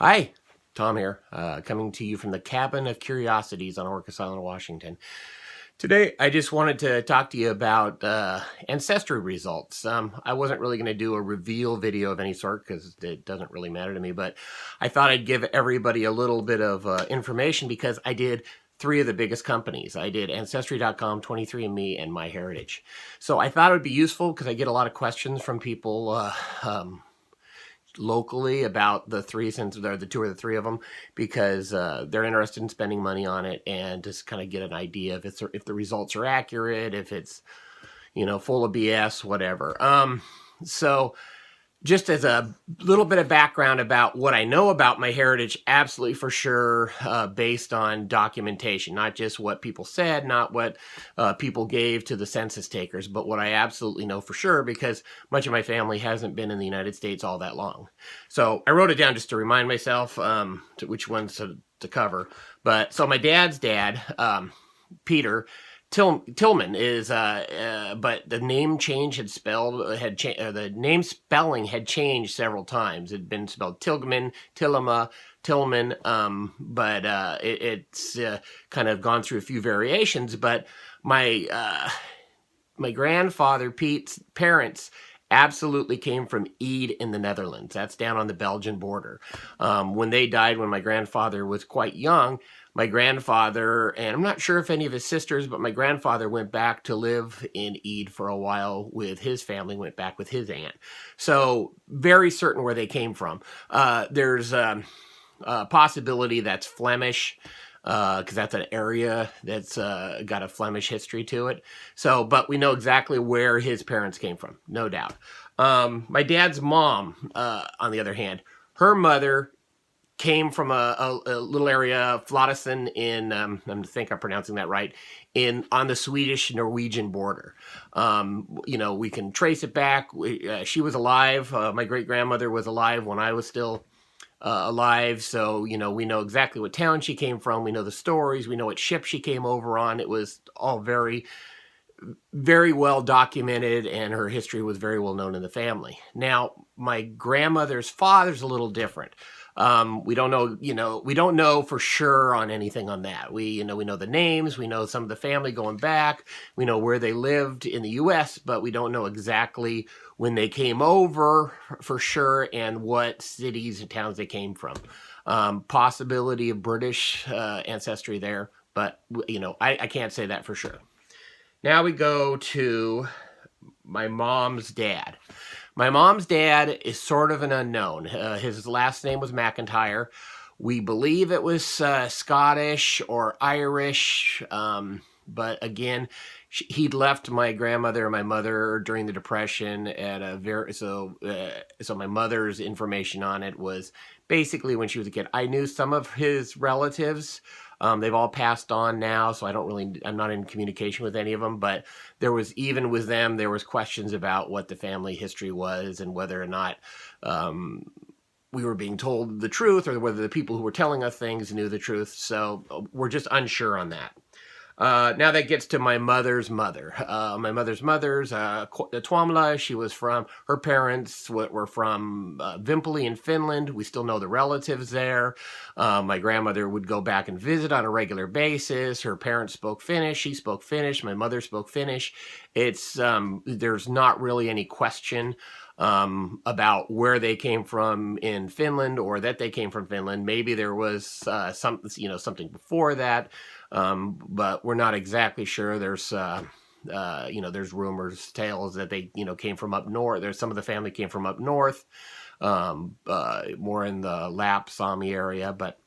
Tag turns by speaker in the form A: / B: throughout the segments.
A: Hi, Tom here, coming to you from the Cabin of Curiosities on Orcas Island, Washington. Today, I just wanted to talk to you about Ancestry results. I wasn't really going to do a reveal video of any sort because it doesn't really matter to me, but I thought I'd give everybody a little bit of information because I did three of the biggest companies. I did Ancestry.com, 23andMe, and MyHeritage. So I thought it would be useful because I get a lot of questions from people locally about the three, since they're the two or the three of them, because they're interested in spending money on it and just kind of get an idea of if the results are accurate, if it's, full of BS, whatever. So just as a little bit of background about what I know about MyHeritage, absolutely for sure, based on documentation, not just what people said, not what people gave to the census takers, but what I absolutely know for sure because much of my family hasn't been in the United States all that long. So I wrote it down just to remind myself which ones to cover. But so my dad's dad, Peter Tillman is, but the name change the name spelling had changed several times. It had been spelled Tilgman, Tillman, but it's kind of gone through a few variations. But my grandfather Pete's parents absolutely came from Ede in the Netherlands. That's down on the Belgian border. When they died, when my grandfather was quite young, my grandfather, and I'm not sure if any of his sisters, but my grandfather went back to live in Ede for a while with his family, went back with his aunt. So very certain where they came from. There's a possibility that's Flemish, because that's an area that's got a Flemish history to it. So, but we know exactly where his parents came from, no doubt. My dad's mom, on the other hand, her mother came from a little area, Flotteson in, I think I'm pronouncing that right, on the Swedish-Norwegian border. We can trace it back. She was alive. My great-grandmother was alive when I was still alive, so we know exactly what town she came from. We know the stories. We know what ship she came over on. It was all very, very well documented, and her history was very well known in the family. Now, my grandmother's father's a little different. We don't know, we don't know for sure on anything on that. We know the names, we know some of the family going back, we know where they lived in the U.S., but we don't know exactly when they came over for sure and what cities and towns they came from. Possibility of British ancestry there, but I can't say that for sure. Now we go to my mom's dad. My mom's dad is sort of an unknown. His last name was McIntyre. We believe it was Scottish or Irish, but again, he'd left my grandmother and my mother during the Depression at a so my mother's information on it was basically when she was a kid. I knew some of his relatives. They've all passed on now, so I'm not in communication with any of them, but even with them, there was questions about what the family history was and whether or not we were being told the truth or whether the people who were telling us things knew the truth. So we're just unsure on that. Now that gets to my mother's mother. My mother's Tuomala. She was her parents were from Vimpeli in Finland. We still know the relatives there. My grandmother would go back and visit on a regular basis. Her parents spoke Finnish. She spoke Finnish. My mother spoke Finnish. There's not really any question about where they came from in Finland or that they came from Finland. Maybe there was something before that. But we're not exactly sure. There's rumors, tales that they, came from up north. Some of the family came from up north, more in the Lap, Sami area, but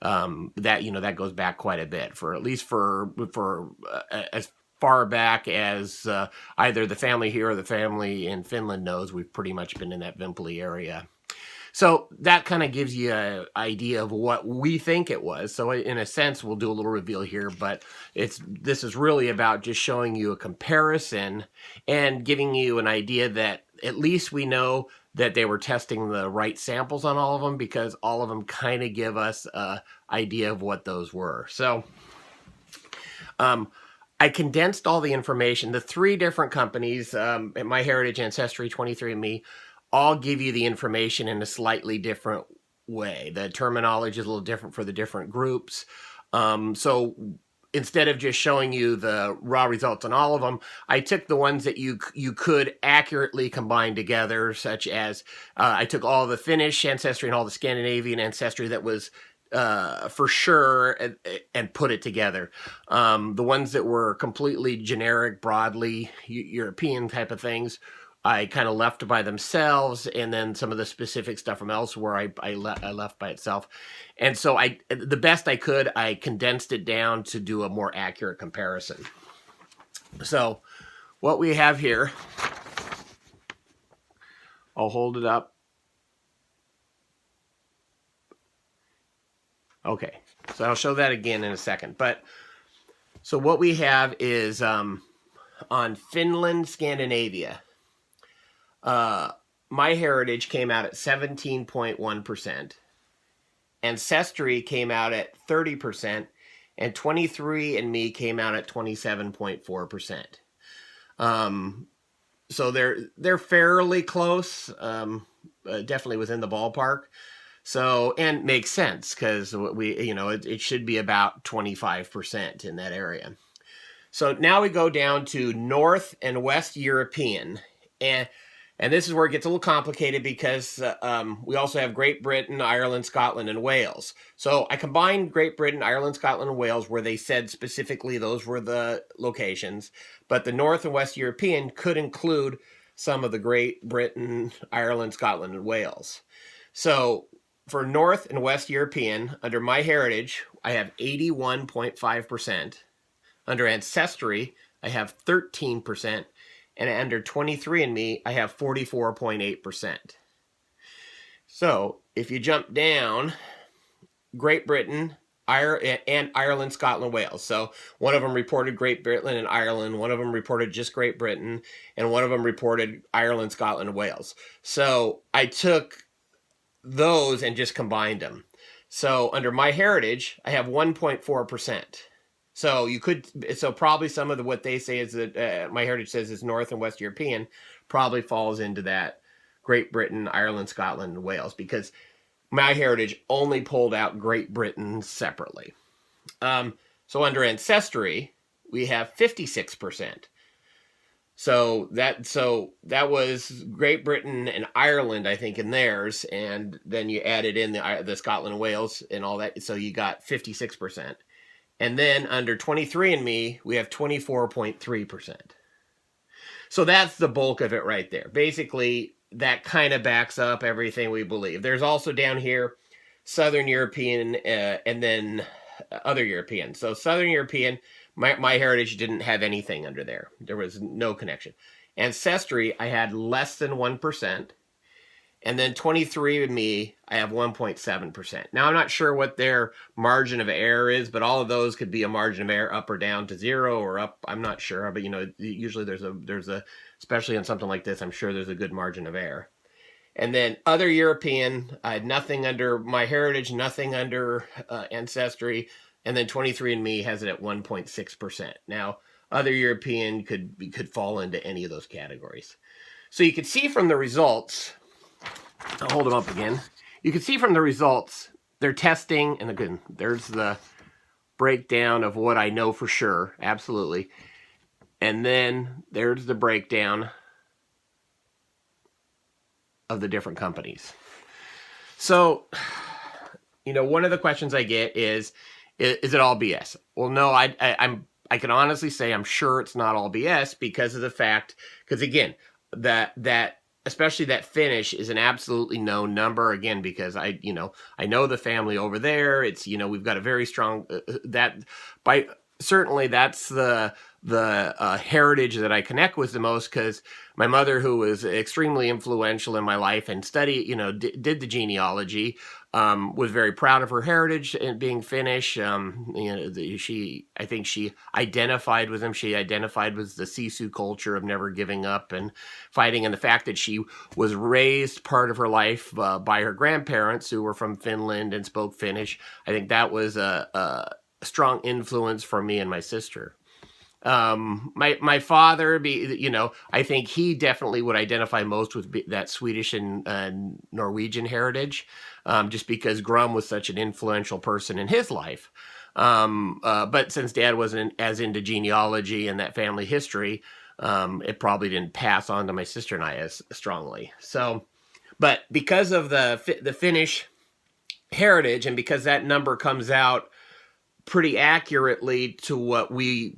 A: that goes back quite a bit at least for as far back as either the family here or the family in Finland knows. We've pretty much been in that Vimpeli area. So that kind of gives you an idea of what we think it was. So in a sense, we'll do a little reveal here, but this is really about just showing you a comparison and giving you an idea that at least we know that they were testing the right samples on all of them, because all of them kind of give us an idea of what those were. So I condensed all the information. The three different companies, MyHeritage, Ancestry, 23andMe, all give you the information in a slightly different way. The terminology is a little different for the different groups. So instead of just showing you the raw results on all of them, I took the ones that you could accurately combine together, such as I took all the Finnish ancestry and all the Scandinavian ancestry that was for sure, and put it together. The ones that were completely generic, broadly European type of things, I kind of left by themselves, and then some of the specific stuff from elsewhere I left by itself. And so the best I could, I condensed it down to do a more accurate comparison. So what we have here, I'll hold it up. Okay, so I'll show that again in a second. But so what we have is on Finland, Scandinavia, MyHeritage came out at 17.1%. Ancestry came out at 30%, and 23andMe came out at 27.4%. So they're fairly close, definitely within the ballpark. So, and makes sense because it should be about 25% in that area. So now we go down to North and West European, and this is where it gets a little complicated because we also have Great Britain, Ireland, Scotland, and Wales. So I combined Great Britain, Ireland, Scotland, and Wales where they said specifically those were the locations. But the North and West European could include some of the Great Britain, Ireland, Scotland, and Wales. So for North and West European, under MyHeritage, I have 81.5%. Under Ancestry, I have 13%. And under 23andMe, I have 44.8%. So if you jump down, Great Britain, and Ireland, Scotland, Wales. So one of them reported Great Britain and Ireland, one of them reported just Great Britain, and one of them reported Ireland, Scotland, and Wales. So I took those and just combined them. So under MyHeritage, I have 1.4%. So probably some of what they say is that MyHeritage says is North and West European probably falls into that Great Britain, Ireland, Scotland, and Wales, because MyHeritage only pulled out Great Britain separately. So under Ancestry, we have 56%. So that was Great Britain and Ireland, I think, in theirs, and then you added in the Scotland and Wales and all that, so you got 56%. And then under 23andMe, we have 24.3%. So that's the bulk of it right there. Basically, that kind of backs up everything we believe. There's also down here Southern European and then other European. So Southern European, MyHeritage didn't have anything under there. There was no connection. Ancestry, I had less than 1%. And then 23andMe, I have 1.7%. Now, I'm not sure what their margin of error is, but all of those could be a margin of error up or down to 0 or up. I'm not sure, but usually there's a, especially on something like this, I'm sure there's a good margin of error. And then other European, I had nothing under MyHeritage, nothing under Ancestry, and then 23andMe has it at 1.6%. Now, other European could fall into any of those categories. So you could see from the results. I'll hold them up again. You can see from the results, they're testing, and again, there's the breakdown of what I know for sure, absolutely. And then there's the breakdown of the different companies. So, one of the questions I get is it all BS? Well, no, I can honestly say I'm sure it's not all BS because of the fact, because again, that especially that Finnish is an absolutely known number, again, because I know the family over there. It's, we've got a very strong, certainly that's the heritage that I connect with the most, because my mother, who was extremely influential in my life and did the genealogy, was very proud of her heritage and being Finnish. I think she identified with them. She identified with the Sisu culture of never giving up and fighting, and the fact that she was raised part of her life by her grandparents who were from Finland and spoke Finnish. I think that was a strong influence for me and my sister. My father, I think he definitely would identify most with that Swedish and Norwegian heritage, just because Grum was such an influential person in his life. But since Dad wasn't as into genealogy and that family history, it probably didn't pass on to my sister and I as strongly. So, but because of the Finnish heritage, and because that number comes out pretty accurately to what we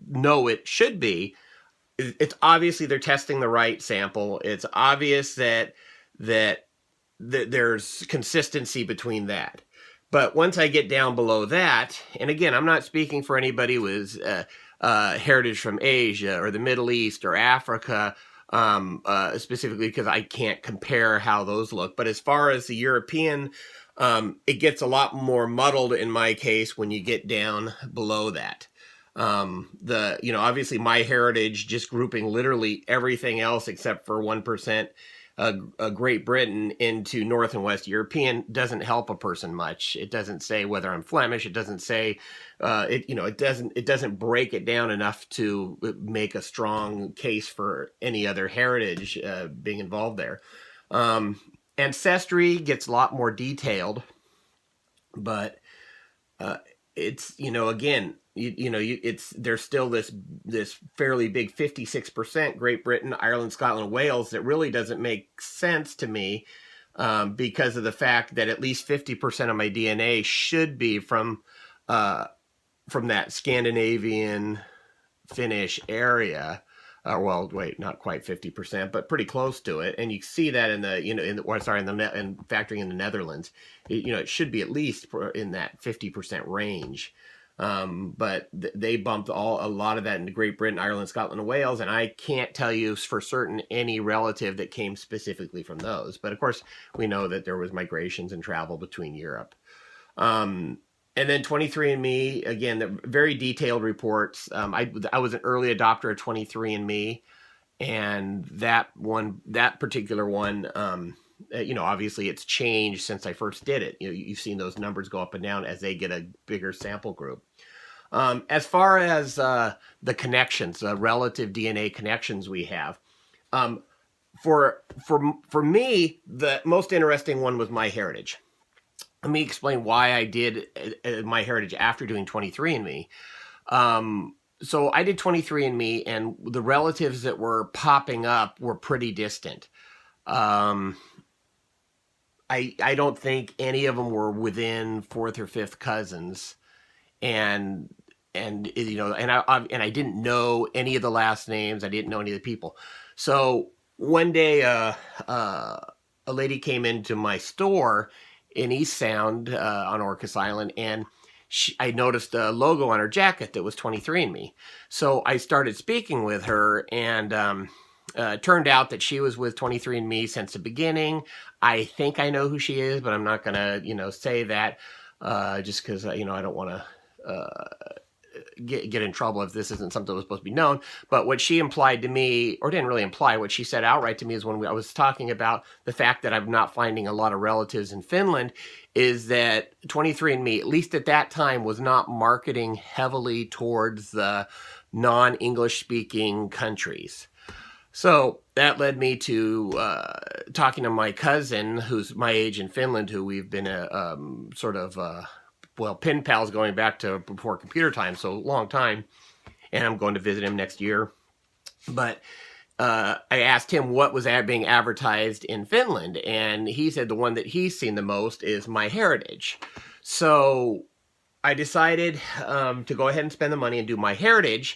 A: know it should be, it's obviously they're testing the right sample. It's obvious that there's consistency between that. But once I get down below that, and again, I'm not speaking for anybody with heritage from Asia or the Middle East or Africa, specifically because I can't compare how those look. But as far as the European, it gets a lot more muddled in my case when you get down below that. Obviously MyHeritage, just grouping literally everything else except for 1%, Great Britain into North and West European, doesn't help a person much. It doesn't say whether I'm Flemish. It doesn't say, it doesn't break it down enough to make a strong case for any other heritage being involved there. Ancestry gets a lot more detailed, but it's, again, there's still this fairly big 56% Great Britain, Ireland, Scotland, Wales that really doesn't make sense to me, because of the fact that at least 50% of my DNA should be from that Scandinavian Finnish area. Well, wait, not quite 50%, but pretty close to it. And you see that in factoring in the Netherlands, it should be at least in that 50% range. But they bumped a lot of that into Great Britain, Ireland, Scotland, and Wales, and I can't tell you for certain any relative that came specifically from those. But of course, we know that there was migrations and travel between Europe. And then 23andMe, again, the very detailed reports. I was an early adopter of 23andMe, and that particular one, obviously it's changed since I first did it. You've seen those numbers go up and down as they get a bigger sample group. As far as the connections, the relative DNA connections we have, for me, the most interesting one was MyHeritage. Let me explain why I did MyHeritage after doing 23andMe. So I did 23andMe, and the relatives that were popping up were pretty distant. I don't think any of them were within fourth or fifth cousins, and I didn't know any of the last names. I didn't know any of the people. So one day, a lady came into my store in East Sound on Orcas Island, and I noticed a logo on her jacket that was 23andMe. So I started speaking with her, and turned out that she was with 23andMe since the beginning. I think I know who she is, but I'm not going to, say that just because, I don't want to get in trouble if this isn't something that was supposed to be known. But what she implied to me, or didn't really imply, what she said outright to me is when I was talking about the fact that I'm not finding a lot of relatives in Finland, is that 23andMe, at least at that time, was not marketing heavily towards the non-English speaking countries. So that led me to talking to my cousin, who's my age in Finland, who we've been pen pals going back to before computer time, so long time, and I'm going to visit him next year. But I asked him what was being advertised in Finland, and he said the one that he's seen the most is MyHeritage. So I decided to go ahead and spend the money and do MyHeritage,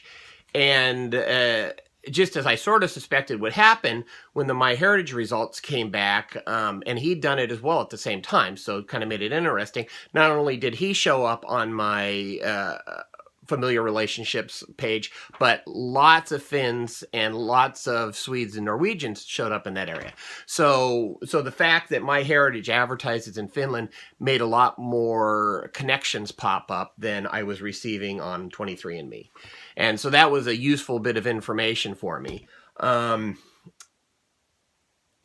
A: and just as I sort of suspected would happen, when the MyHeritage results came back, and he'd done it as well at the same time, so it kind of made it interesting. Not only did he show up on my familiar relationships page, but lots of Finns and lots of Swedes and Norwegians showed up in that area. So the fact that MyHeritage advertises in Finland made a lot more connections pop up than I was receiving on 23andMe. And so that was a useful bit of information for me.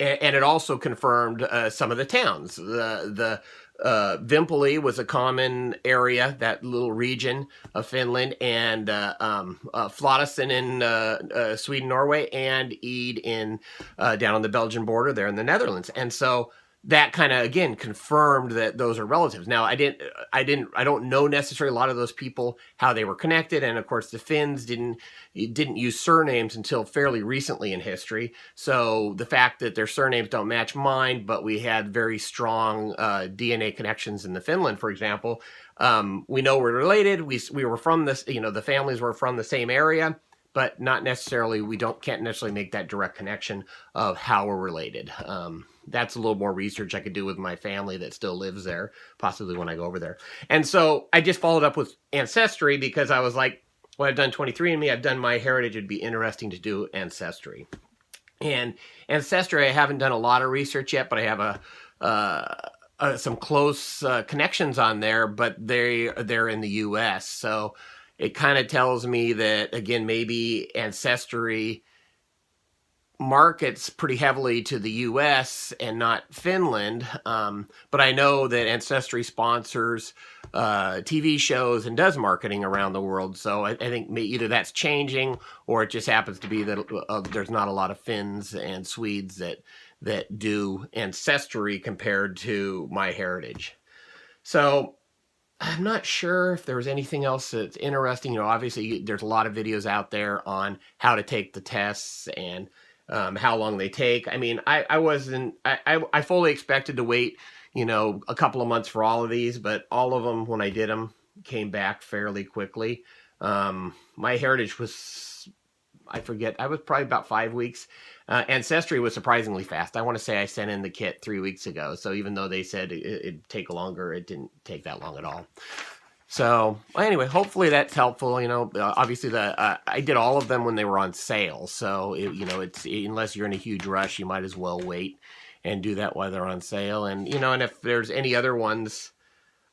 A: and it also confirmed some of the towns. The Vimpeli was a common area, that little region of Finland, and Flotesen in Sweden, Norway, and Eid in down on the Belgian border there in the Netherlands. And so that kind of again confirmed that those are relatives. Now I don't know necessarily a lot of those people, how they were connected, and of course the Finns didn't use surnames until fairly recently in history. So the fact that their surnames don't match mine, but we had very strong DNA connections in the Finland, for example. We know we're related. We were from this, the families were from the same area, but not necessarily, can't necessarily make that direct connection of how we're related. That's a little more research I could do with my family that still lives there, possibly when I go over there. And so I just followed up with Ancestry because I was like, well, I've done 23andMe, I've done MyHeritage, it'd be interesting to do Ancestry. And Ancestry, I haven't done a lot of research yet, but I have some close connections on there, but they're in the U.S., so it kind of tells me that, again, maybe Ancestry markets pretty heavily to the U.S. and not Finland. But I know that Ancestry sponsors TV shows and does marketing around the world. So I think either that's changing, or it just happens to be that there's not a lot of Finns and Swedes that do Ancestry compared to MyHeritage. So I'm not sure if there was anything else that's interesting. Obviously there's a lot of videos out there on how to take the tests and how long they take. I mean, I fully expected to wait, a couple of months for all of these, but all of them, when I did them, came back fairly quickly. MyHeritage was, I forget, I was probably about 5 weeks. Ancestry was surprisingly fast. I want to say I sent in the kit 3 weeks ago. So even though they said it'd take longer, it didn't take that long at all. So anyway, hopefully that's helpful. Obviously I did all of them when they were on sale. So it's unless you're in a huge rush, you might as well wait and do that while they're on sale. And and if there's any other ones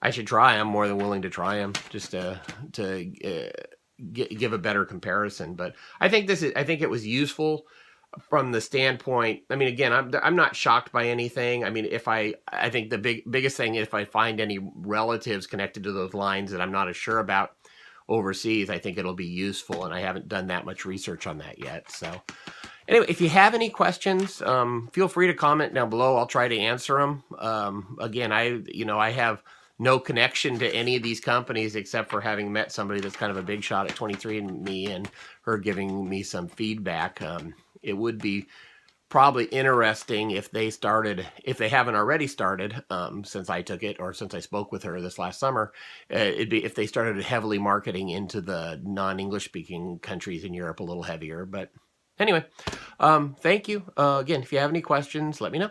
A: I should try, I'm more than willing to try them just to give a better comparison. But I think it was useful from the standpoint. I mean, again, I'm not shocked by anything. I mean, I think the biggest thing, if I find any relatives connected to those lines that I'm not as sure about overseas, I think it'll be useful, and I haven't done that much research on that yet. So anyway, if you have any questions, feel free to comment down below. I'll try to answer them. Again, I have no connection to any of these companies except for having met somebody that's kind of a big shot at 23andMe and her giving me some feedback. It would be probably interesting if they haven't already started, since I took it or since I spoke with her this last summer, it'd be if they started heavily marketing into the non-English speaking countries in Europe a little heavier. But anyway, thank you. Again, if you have any questions, let me know.